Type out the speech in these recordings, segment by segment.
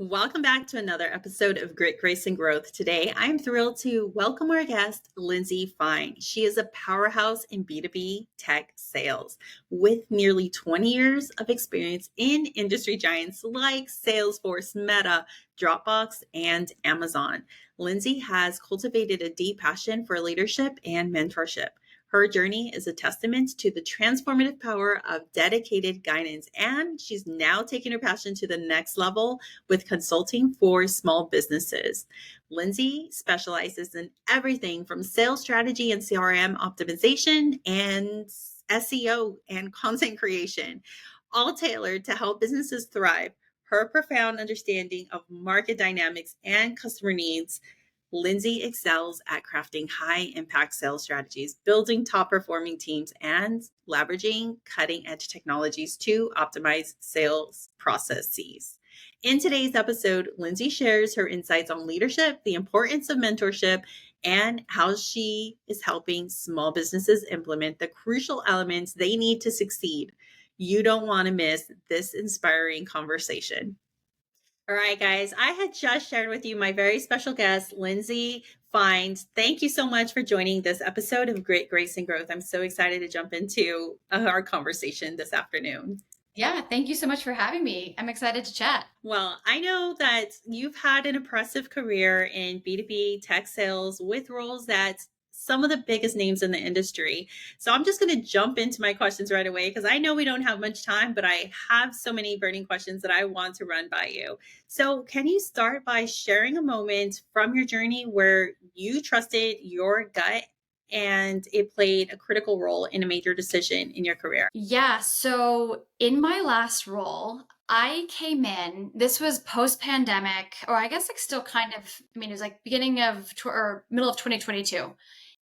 Welcome back to another episode of Grit, Grace, and Growth. Today, I'm thrilled to welcome our guest, Lindsey Fine. She is a powerhouse in B2B tech sales with nearly 20 years of experience in industry giants like Salesforce, Meta, Dropbox, and Amazon. Lindsey has cultivated a deep passion for leadership and mentorship. Her journey is a testament to the transformative power of dedicated guidance, and she's now taking her passion to the next level with consulting for small businesses. Lindsey specializes in everything from sales strategy and CRM optimization and SEO and content creation, all tailored to help businesses thrive. Her profound understanding of market dynamics and customer needs. Lindsey excels at crafting high impact sales strategies, building top performing teams, and leveraging cutting edge technologies to optimize sales processes. In today's episode, Lindsey shares her insights on leadership, the importance of mentorship, and how she is helping small businesses implement the crucial elements they need to succeed. You don't want to miss this inspiring conversation. All right, guys, I had just shared with you my very special guest, Lindsey Fine. Thank you so much for joining this episode of Great Grace and Growth. I'm so excited to jump into our conversation this afternoon. Yeah, thank you so much for having me. I'm excited to chat. Well, I know that you've had an impressive career in B2B tech sales with roles that some of the biggest names in the industry. So I'm just going to jump into my questions right away because I know we don't have much time, but I have so many burning questions that I want to run by you. So can you start by sharing a moment from your journey where you trusted your gut and it played a critical role in a major decision in your career? Yeah, so in my last role, I came in, this was post pandemic, or I guess like still kind of, it was like beginning of or middle of 2022,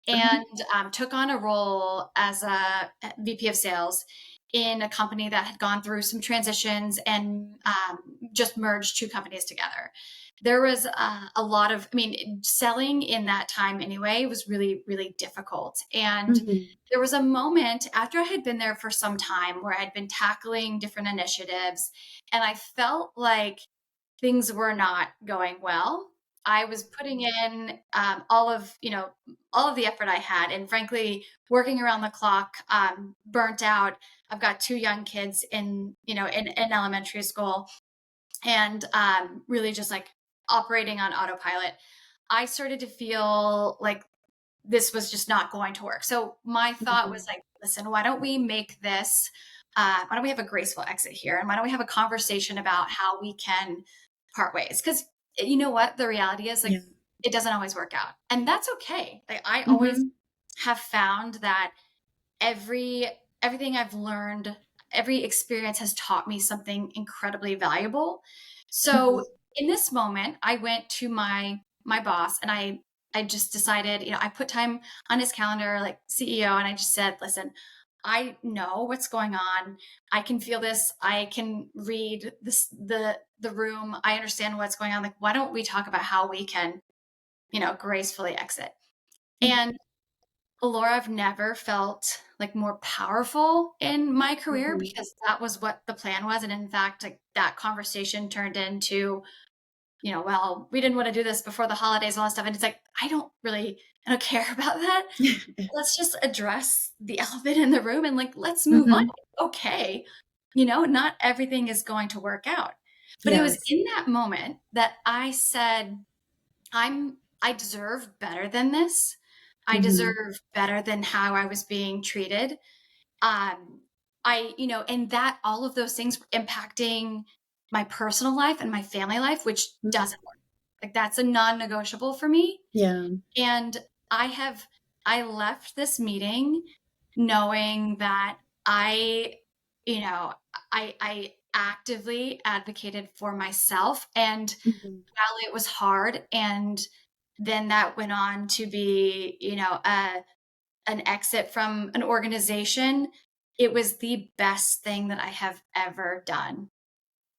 and took on a role as a VP of sales in a company that had gone through some transitions and just merged two companies together. There was a lot of, selling in that time anyway was really, really difficult. And Mhm. there was a moment after I had been there for some time where I'd been tackling different initiatives and I felt like things were not going well. I was putting in all of the effort I had, and frankly, working around the clock, burnt out. I've got two young kids in elementary school, and really just like operating on autopilot. I started to feel like this was just not going to work. So my thought was Mhm. like, listen, why don't we make this? Why don't we have a graceful exit here, and why don't we have a conversation about how we can part ways? Because you know what, the reality is like Yeah. it doesn't always work out, and that's okay. Like I always Mhm. have found that everything I've learned, every experience has taught me something incredibly valuable. So Mhm. in this moment, I went to my boss and I just decided, I put time on his calendar, like CEO, and I just said, listen, I know what's going on. I can feel this. I can read this the room. I understand what's going on. Like, why don't we talk about how we can, gracefully exit? Mhm. And Laura, I've never felt like more powerful in my career Mhm. because that was what the plan was. And in fact, like that conversation turned into, well, we didn't want to do this before the holidays and all that stuff. And it's like, I don't care about that. Let's just address the elephant in the room and like, let's move on. Mhm. Okay. Not everything is going to work out. But it was Yes. in that moment that I said, I deserve better than this. I Mhm. deserve better than how I was being treated. Um, and that all of those things were impacting my personal life and my family life, which Mhm. doesn't work. Like that's a non-negotiable for me. Yeah. And I left this meeting knowing that I actively advocated for myself. And Mhm. while it was hard, and then that went on to be, an exit from an organization, it was the best thing that I have ever done.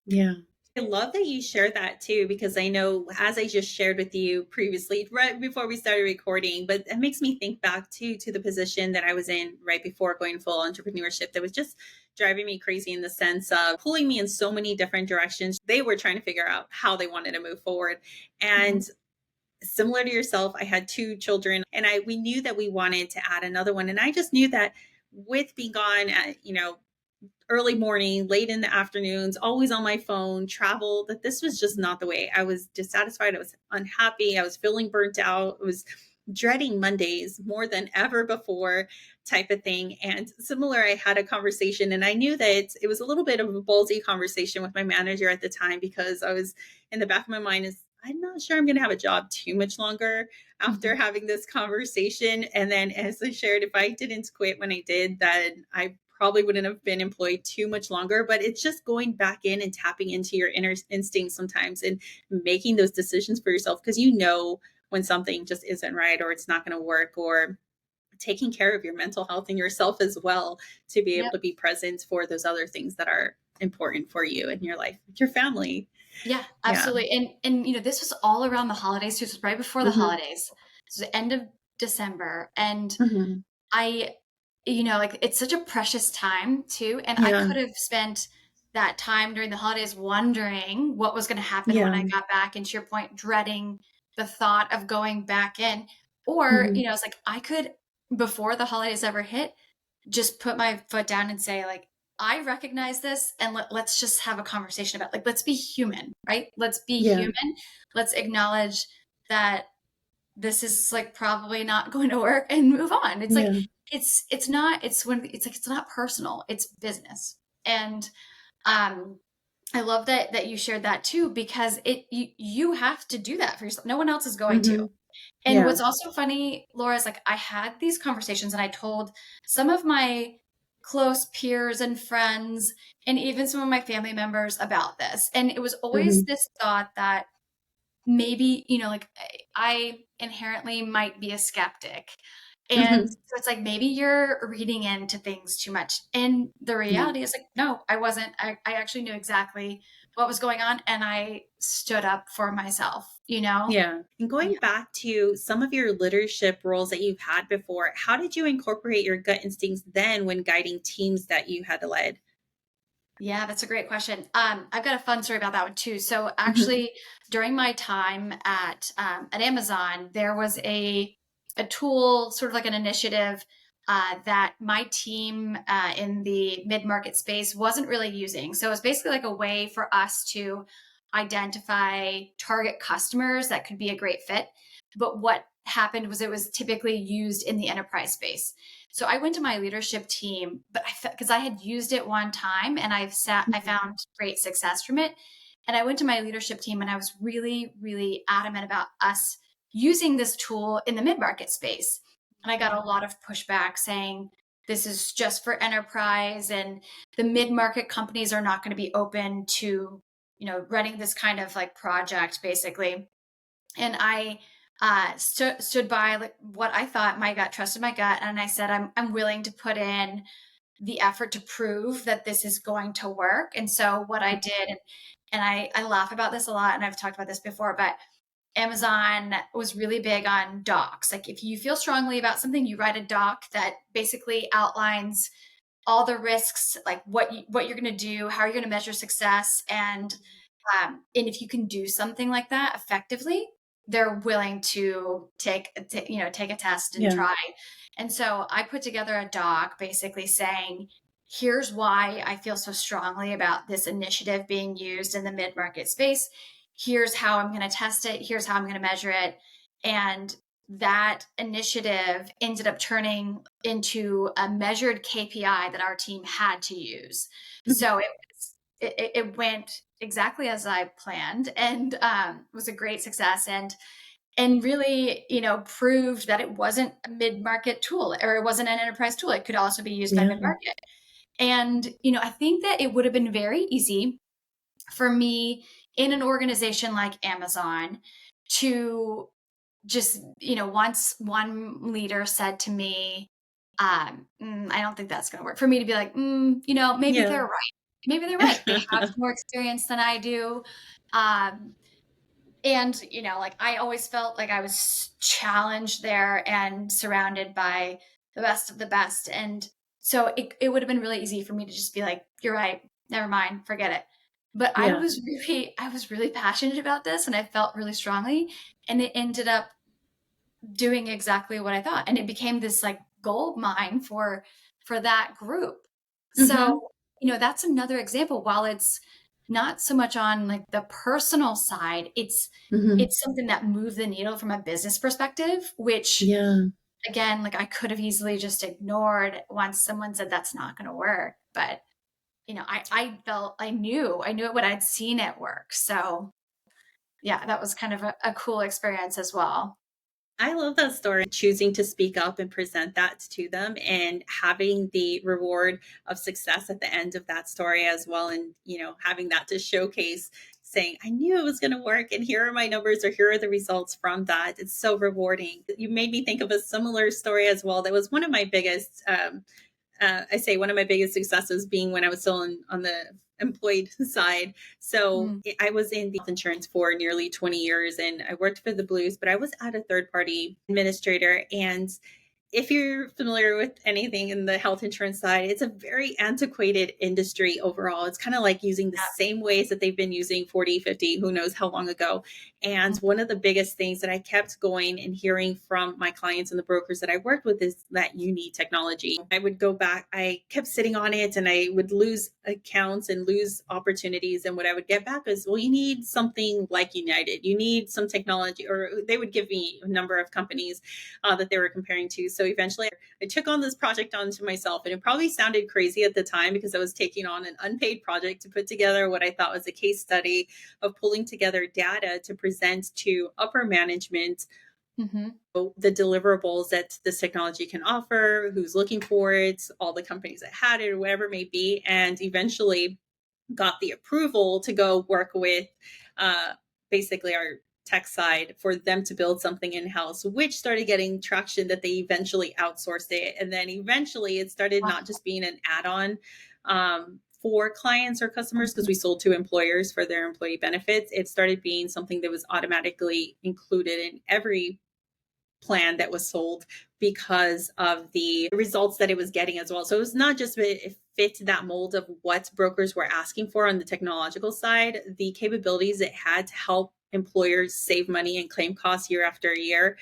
Yeah. I love that you share that too, because I know, as I just shared with you previously, right before we started recording, but it makes me think back to the position that I was in right before going full entrepreneurship that was just driving me crazy in the sense of pulling me in so many different directions. They were trying to figure out how they wanted to move forward. Mhm. And similar to yourself, I had two children and we knew that we wanted to add another one. And I just knew that with being gone at, early morning, late in the afternoons, always on my phone, travel, that this was just not the way. I was dissatisfied. I was unhappy. I was feeling burnt out. I was dreading Mondays more than ever before, type of thing. And similar, I had a conversation and I knew that it was a little bit of a ballsy conversation with my manager at the time because I was in the back of my mind is I'm not sure I'm going to have a job too much longer after Mhm. having this conversation. And then, as I shared, if I didn't quit when I did, that I probably wouldn't have been employed too much longer. But it's just going back in and tapping into your inner instincts sometimes and making those decisions for yourself because you know when something just isn't right or it's not going to work, or taking care of your mental health and yourself as well to be able Yep. to be present for those other things that are important for you in your life, your family. Yeah, Yeah. absolutely. And this was all around the holidays. This was right before the Hmm. holidays. This was the end of December. And Hmm. I, like it's such a precious time too. And I Yeah. could have spent that time during the holidays wondering what was going to happen when Yeah. I got back. And to your point, dreading the thought of going back in. Or, Hmm. it's like I could, before the holidays ever hit, just put my foot down and say, like, I recognize this and let's just have a conversation about, like, let's be human, right? Let's be Yeah. human. Let's acknowledge that this is like probably not going to work and move on. It's like Yeah. it's not it's when it's like it's not personal, it's business. And um I love that you shared that too, because you have to do that for yourself. No one else is going to. Hmm. And Yeah. what's also funny, Laura, is like I had these conversations and I told some of my close peers and friends and even some of my family members about this. And it was always Hmm. this thought that maybe, like I inherently might be a skeptic. And Hmm. so it's like maybe you're reading into things too much. And the Yeah. reality is like, no, I wasn't. I actually knew exactly what was going on and I stood up for myself. Yeah. And Yeah. going back to some of your leadership roles that you've had before, how did you incorporate your gut instincts then when guiding teams that you had led? Yeah, that's a great question. I've got a fun story about that one too. So Hmm. actually, during my time at Amazon, there was a tool, sort of like an initiative that my team in the mid market space wasn't really using. So it's basically like a way for us to identify target customers that could be a great fit. But what happened was it was typically used in the enterprise space. So I went to my leadership team, but because I had used it one time and I Hmm. found great success from it. And I went to my leadership team and I was really, really adamant about us using this tool in the mid market space. And I got a lot of pushback saying this is just for enterprise and the mid market companies are not going to be open to, running this kind of like project basically. And I stood by like what I thought my gut, trusted my gut, and I said I'm willing to put in the effort to prove that this is going to work. And so what I did, and I laugh about this a lot, and I've talked about this before, but Amazon was really big on docs. Like if you feel strongly about something, you write a doc that basically outlines all the risks, like what you're going to do, how you're going to measure success, and if you can do something like that effectively, they're willing to take a test and Yeah. try. And so I put together a doc basically saying, here's why I feel so strongly about this initiative being used in the mid market space. Here's how I'm going to test it. Here's how I'm going to measure it. And that initiative ended up turning into a measured KPI that our team had to use. Mhm. So it went exactly as I planned and was a great success and really proved that it wasn't a mid-market tool or it wasn't an enterprise tool. It could also be used by Yeah. mid-market. And I think that it would have been very easy for me in an organization like Amazon to just once one leader said to me I don't think that's going to work, for me to be like maybe Yeah. they're right. maybe they're right. They have more experience than I do. Um, and, like I always felt like I was challenged there and surrounded by the best of the best. And so it would have been really easy for me to just be like, you're right, never mind, forget it. But Yeah. I was really passionate about this and I felt really strongly. And it ended up doing exactly what I thought. And it became this like gold mine for that group. Hmm. So, that's another example. While it's not so much on like the personal side, Hmm. it's something that moved the needle from a business perspective, which Yeah. again, like I could have easily just ignored once someone said that's not going to work. But, I felt I knew what I'd seen it work. So yeah, that was kind of a cool experience as well. I love that story. Choosing to speak up and present that to them and having the reward of success at the end of that story as well. And, having that to showcase saying, I knew it was going to work. And here are my numbers, or here are the results from that. It's so rewarding. You made me think of a similar story as well. That was one of my biggest I say one of my biggest successes being when I was still on the employed side. So Mm, I was in the health insurance for nearly 20 years and I worked for the Blues, but I was at a third party administrator. And if you're familiar with anything in the health insurance side, it's a very antiquated industry overall. It's kind of like using the yeah. same ways that they've been using 40, 50, who knows how long ago. And Mm, one of the biggest things that I kept going and hearing from my clients and the brokers that I worked with is that you need technology. I would go back, I kept sitting on it and I would lose accounts and lose opportunities. And what I would get back is, well, you need something like United, you need some technology, or they would give me a number of companies that they were comparing to. So eventually I took on this project onto myself, and it probably sounded crazy at the time because I was taking on an unpaid project to put together what I thought was a case study of pulling together data to present to upper management mhm. the deliverables that this technology can offer, who's looking for it, all the companies that had it, or whatever it may be. And eventually got the approval to go work with uh, basically our tech side for them to build something in house, which started getting traction that they eventually outsourced it. And then eventually it started Wow. not just being an add on for clients or customers, because Mhm. we sold to employers for their employee benefits. It started being something that was automatically included in every plan that was sold because of the results that it was getting as well. So it was not just it fit that mold of what brokers were asking for on the technological side, the capabilities it had to help employers save money and claim costs year after year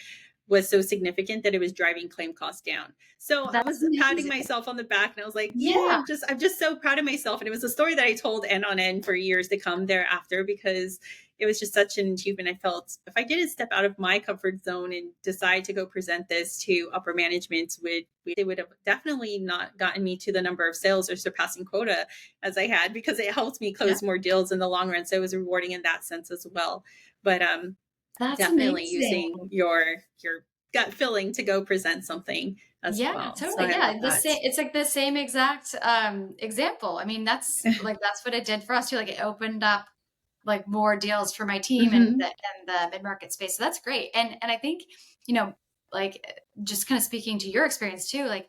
was so significant that it was driving claim costs down. So I That's was patting amazing. myself on the back and I was like, yay, Yeah. I'm just so proud of myself. And it was a story that I told end on end for years to come thereafter, because it was just such an achievement. I felt if I didn't step out of my comfort zone and decide to go present this to upper management, it would have definitely not gotten me to the number of sales or surpassing quota as I had, because it helped me Yeah. close more deals in the long run. So it was rewarding in that sense as well. But That's definitely amazing. using your gut feeling to go present something as Yeah, well. So totally. I love Yeah, that. it's like the same exact example. I mean, that's what it did for us too. Like it opened up like more deals for my team Hmm. and the mid-market space. So that's great. And I think, you know, like just kind of speaking to your experience too, like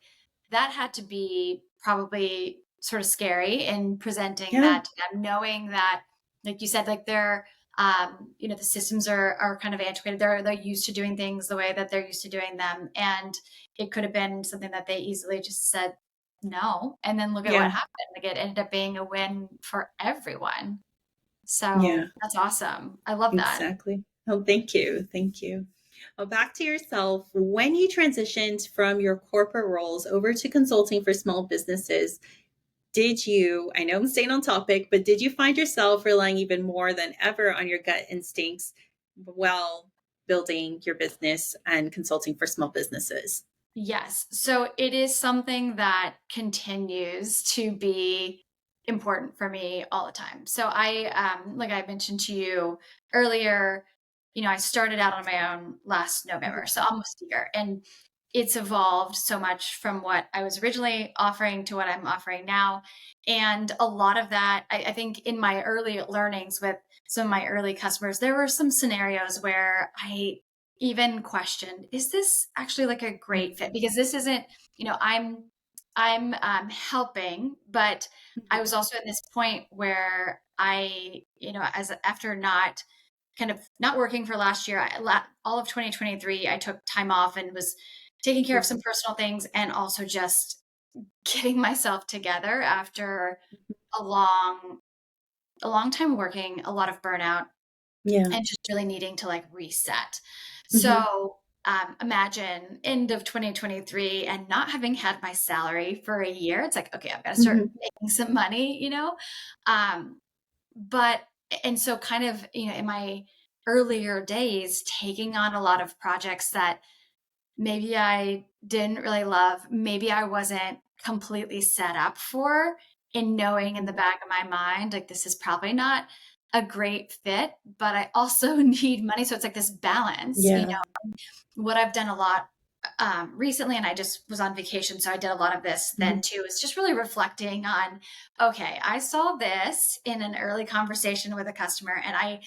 that had to be probably sort of scary in presenting Yeah. that to them, knowing that, like you said, like they're the systems are kind of antiquated. They're used to doing things the way that they're used to doing them. And it could have been something that they easily just said no. And then look at what Yeah. happened. Like it ended up being a win for everyone. Yeah. So that's awesome. I love that. Exactly. Oh, thank you. Thank you. Well, back to yourself. When you transitioned from your corporate roles over to consulting for small businesses, I know I'm staying on topic, but did you find yourself relying even more than ever on your gut instincts while building your business and consulting for small businesses? Yes. So it is something that continues to be important for me all the time. So like I mentioned to you earlier, I started out on my own last November, so almost a year. And it's evolved so much from what I was originally offering to what I'm offering now. And a lot of that, I think in my early learnings with some of my early customers, there were some scenarios where I even questioned, is this actually like a great fit? Because this isn't, I'm I'm helping, but I Mhm. was also at this point where as after not kind of not working for last year, all of 2023, I took time off and was taking care of Yeah. some personal things and also just getting myself together after a long, a long time working, a lot of burnout, Yeah. and just really needing to like reset. Mhm. So imagine end of 2023 and not having had my salary for a year. It's like, okay, I've got to start Mhm. making some money. Um, but, and so kind of, in my earlier days, taking on a lot of projects that maybe I didn't really love, maybe I wasn't completely set up for, and knowing in the Mhm. back of my mind, like, this is probably not a great fit, but I also need money. So it's like this balance, Yeah. what I've done a lot recently, and I just was on vacation, so I did a lot of this then Mhm. too, is just really reflecting on, okay, I saw this in an early conversation with a customer, and I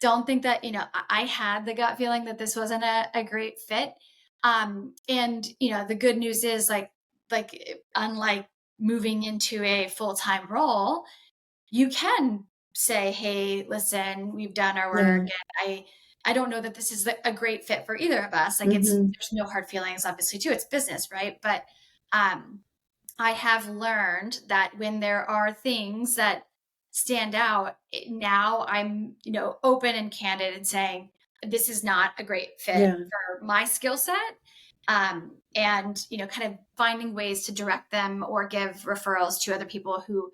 don't think that, I had the gut feeling that this wasn't a great fit. And the good news is unlike moving into a full-time role, you can say, hey, listen, we've done our work, Yeah. and I don't know that this is a great fit for either of us. Like, Mhm. there's no hard feelings, obviously, too. It's business, right? But um I have learned that when there are things that stand out, now I'm, open and candid and saying, this is not a great fit Yeah. for my skill set. And, kind of finding ways to direct them or give referrals to other people who,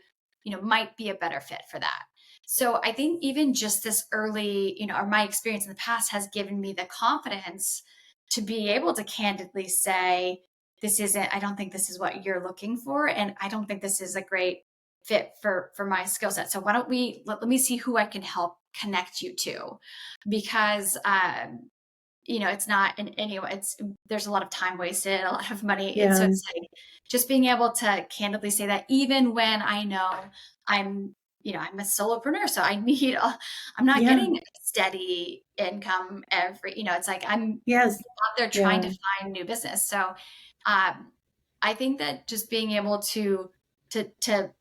might be a better fit for that. So I think even just this early, or my experience in the past has given me the confidence to be able to candidly say, I don't think this is what you're looking for, and I don't think this is a great fit for my skill set. So why don't we let me see who I can help connect you to, because it's not in any way, it's there's a lot of time wasted, a lot of money, and so Yeah. it's like just being able to candidly say that, even when I know I'm I'm a solopreneur, so I'm not Yeah. getting a steady income it's like I'm Yes. out there trying to Yeah. find new business. So um, I think that just being able to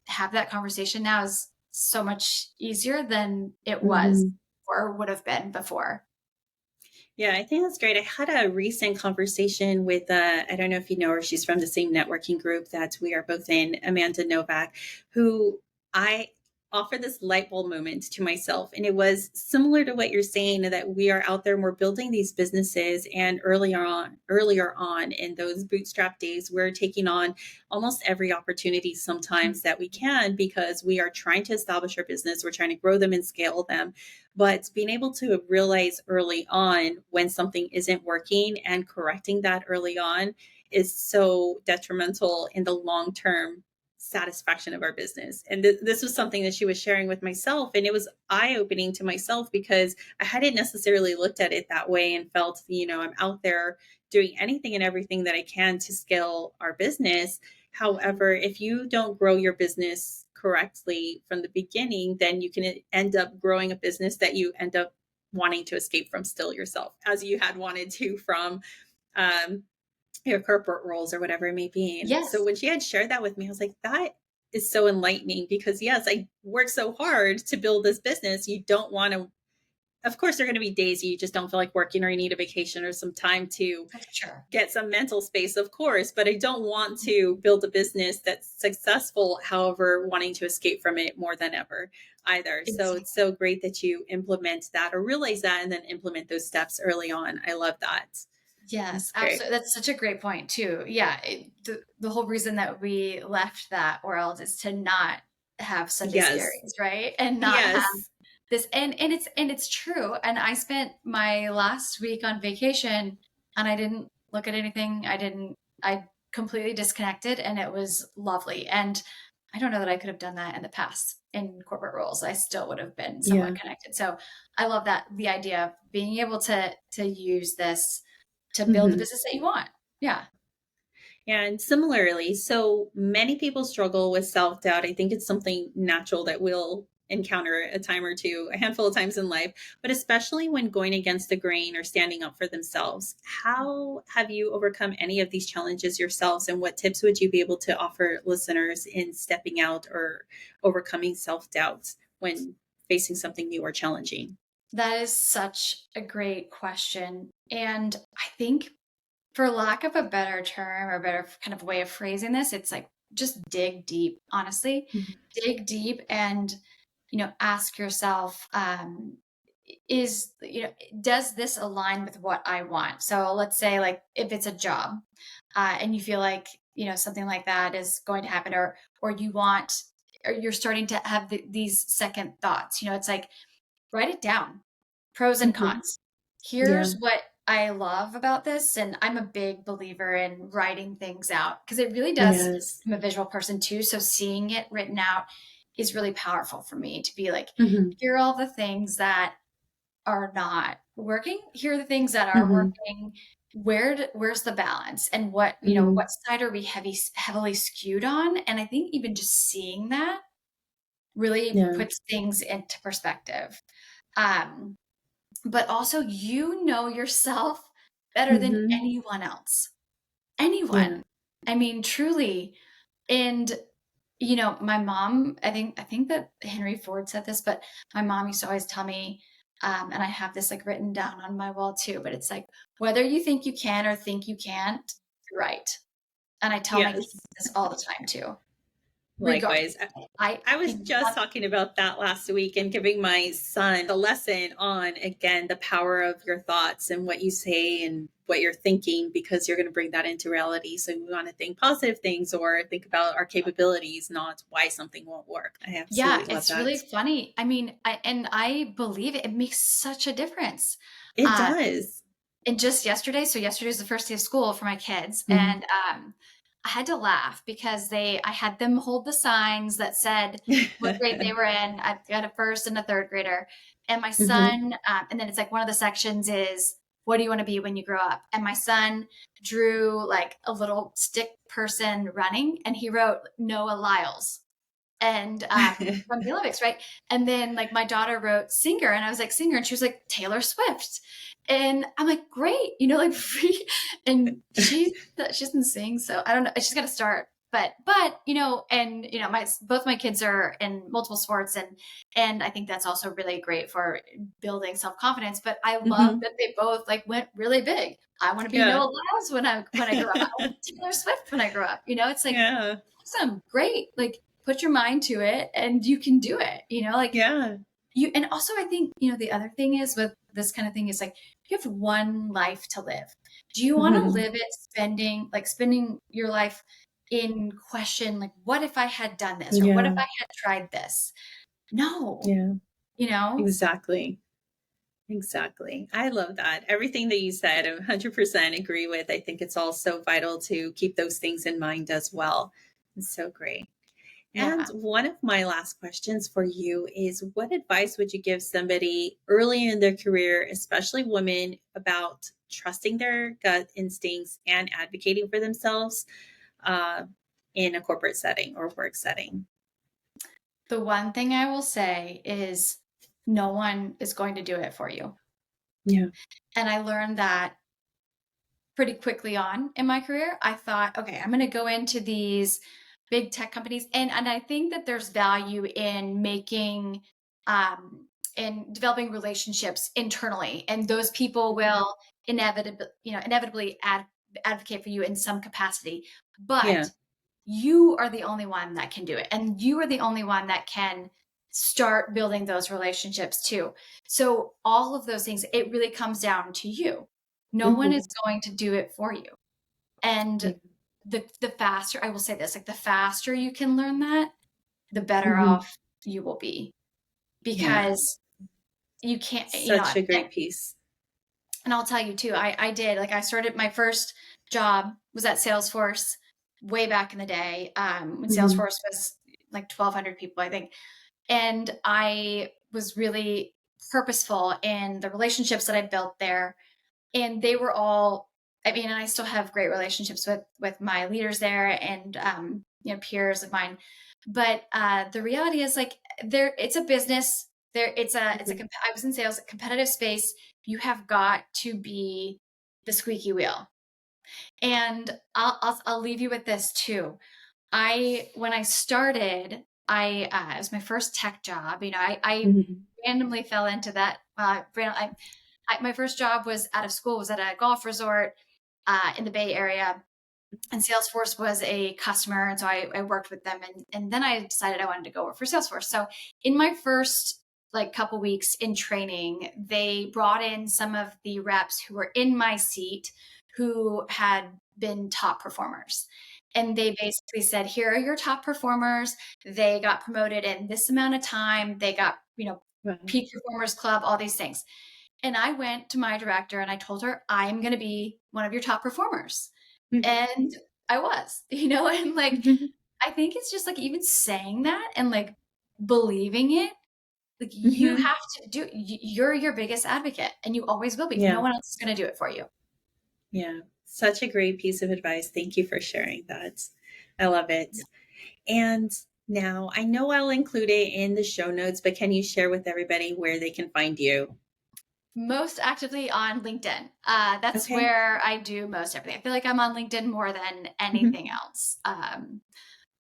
have that conversation now is so much easier than it was Mhm. or would have been before. Yeah, I think that's great. I had a recent conversation with, I don't know if you know her, she's from the same networking group that we are both in, Amanda Novak, who I offered this light bulb moment to myself. And it was similar to what you're saying, that we are out there and we're building these businesses. And earlier on in those bootstrap days, we're taking on almost every opportunity sometimes that we can, because we are trying to establish our business. We're trying to grow them and scale them, but being able to realize early on when something isn't working and correcting that early on is so detrimental in the long term satisfaction of our business. And this was something that she was sharing with myself. And it was eye opening to myself, because I hadn't necessarily looked at it that way and felt, I'm out there doing anything and everything that I can to scale our business. Mhm. However, if you don't grow your business correctly from the beginning, then you can end up growing a business that you end up wanting to escape from still yourself, as you had wanted to from um, your corporate roles or whatever it may be. And so Yes, when she had shared that with me, I was like, that is so enlightening, because yes, I worked so hard to build this business. You don't want to, of course, there are going to be days you just don't feel like working, or you need a vacation or some time to for sure. get some mental space, of course, but I don't want to build a business that's successful, however, wanting to escape from it more than ever either. So it's Exactly. so great that you implement that, or realize that, and then implement those steps early on. I love that. Yes, That's great. absolutely. That's such a great point too. Yeah, the whole reason that we left that world is to not have Sunday Yes. scaries, right? And not have Yes. this, and it's true. And I spent my last week on vacation, and I didn't look at anything. I completely disconnected, and it was lovely. And I don't know that I could have done that in the past in corporate roles. I still would have been somewhat Yeah. connected. So I love that, the idea of being able to use this to build the Hmm. business that you want. Yeah. And similarly, so many people struggle with self doubt. I think it's something natural that we'll encounter a time or two, a handful of times in life, but especially when going against the grain or standing up for themselves. How have you overcome any of these challenges yourselves? And what tips would you be able to offer listeners in stepping out or overcoming self doubts when facing something new or challenging? That is such a great question. And I think, for lack of a better term or better kind of way of phrasing this, it's like just dig deep, honestly. Mhm. Dig deep and, ask yourself, does this align with what I want? So let's say, like, if it's a job, and you feel like, something like that is going to happen, or you want, or you're starting to have these second thoughts, it's like, write it down. Pros and Mhm. cons. Yeah. Here's what I love about this, and I'm a big believer in writing things out because it really does. Yes. I'm a visual person too, so seeing it written out is really powerful for me to be like, Mhm. here are all the things that are not working. Here are the things that are Mhm. working. Where's the balance, and what Mhm. side are we heavily skewed on? And I think even just seeing that really Yeah. puts things into perspective. Um, but also, yourself better than Mhm. anyone else. Yeah. Anyone. I mean, truly. And, my mom, I think that Henry Ford said this, but my mom used to always tell me, and I have this like written down on my wall too, but it's like, whether you think you can or think you can't, you're right. And I tell my kids Yes. this all the time too. Regardless. Likewise. I, I was you know, just talking about that last week and giving my son a lesson on, again, the power of your thoughts and what you say and what you're thinking, because you're going to bring that into reality. So we want to think positive things or think about our capabilities, not why something won't work. I yeah, absolutely love it's really that. funny. I mean, I believe it. It makes such a difference. It Uh, does. and just yesterday, so yesterday was the first day of school for my kids, Mhm. and I had to laugh because I had them hold the signs that said what grade they were in. I've got a first and a third grader, and my Mhm. son, and then it's like one of the sections is, what do you want to be when you grow up? And my son drew like a little stick person running, and he wrote Noah Lyles and from the Olympics, right? And then like my daughter wrote singer, and I was like singer, and she was like Taylor Swift, and I'm like great, like and she doesn't sing, so I don't know. She's got to start, but and my both my kids are in multiple sports, and I think that's also really great for building self confidence. But I love Mhm. that they both like went really big. I want to be Yeah. Noah Lyles when I grow up. I want to be Taylor Swift when I grow up. It's like Yeah. awesome, great. Like put your mind to it and you can do it, like Yeah. and also I think, the other thing is with this kind of thing is like, you have one life to live. Do you want to Mhm. live it spending your life in question, like, what if I had done this? Or what if Yeah. I had tried this? No, Yeah. you know? Exactly. Exactly. I love that. Everything that you said, I 100% agree with. I think it's all so vital to keep those things in mind as well. It's so great. And Yeah. one of my last questions for you is, what advice would you give somebody early in their career, especially women, about trusting their gut instincts and advocating for themselves uh, in a corporate setting or work setting? The one thing I will say is no one is going to do it for you. Yeah. And I learned that pretty quickly on in my career. I thought, okay, I'm going to go into these big tech companies, and I think that there's value in making um in developing relationships internally, and those people Mhm. will inevitably advocate for you in some capacity. But Yeah. you are the only one that can do it, and you are the only one that can start building those relationships too. So all of those things, it really comes down to you. No one is Mhm. going to do it for you. And Yeah. the faster, I will say this, like the faster you can learn that, the better Mhm. off you will be, Yeah. because you can't, Such a great piece. and I'll tell you too, I did, like, I started my first job was at Salesforce way back in the day, when Mhm. Salesforce was like 1,200 people, I think. And I was really purposeful in the relationships that I built there. And they were all, I mean, and I still have great relationships with my leaders there, and peers of mine. But the reality is, like, it's a business. Mhm. I was in sales, a competitive space. You have got to be the squeaky wheel. And I'll leave you with this too. When I started, it was my first tech job. I Mhm. randomly fell into that. My first job was out of school, was at a golf resort in the Bay Area, and Salesforce was a customer, and so I worked with them, and then I decided I wanted to go work for Salesforce. So in my first like couple weeks in training, they brought in some of the reps who were in my seat who had been top performers. And they basically said, here are your top performers. They got promoted in this amount of time. They got, Wow. peak performers club, all these things. And I went to my director and I told her, I'm going to be one of your top performers. Mhm. And I was, and like, Mhm. I think it's just like even saying that and like believing it, like you Mhm. have to you're your biggest advocate and you always will be. No Yeah. one else is going to do it for you. Yeah. Such a great piece of advice. Thank you for sharing that. I love it. And now I know I'll include it in the show notes, but can you share with everybody where they can find you? Most actively on LinkedIn. That's Okay. where I do most everything. I feel like I'm on LinkedIn more than Mhm. anything else.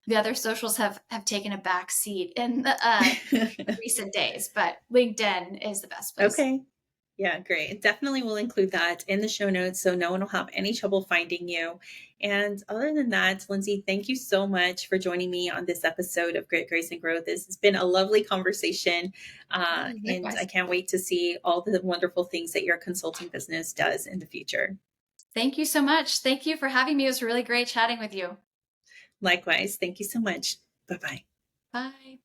The other socials have taken a back seat in the recent days, but LinkedIn is the best place. Okay. Yeah, great. Definitely will include that in the show notes so no one will have any trouble finding you. And other than that, Lindsay, thank you so much for joining me on this episode of Great Grace and Growth. This has been a lovely conversation. And I Likewise. can't wait to see all the wonderful things that your consulting business does in the future. Thank you so much. Thank you for having me. It was really great chatting with you. Likewise, thank you so much. Bye bye. Bye.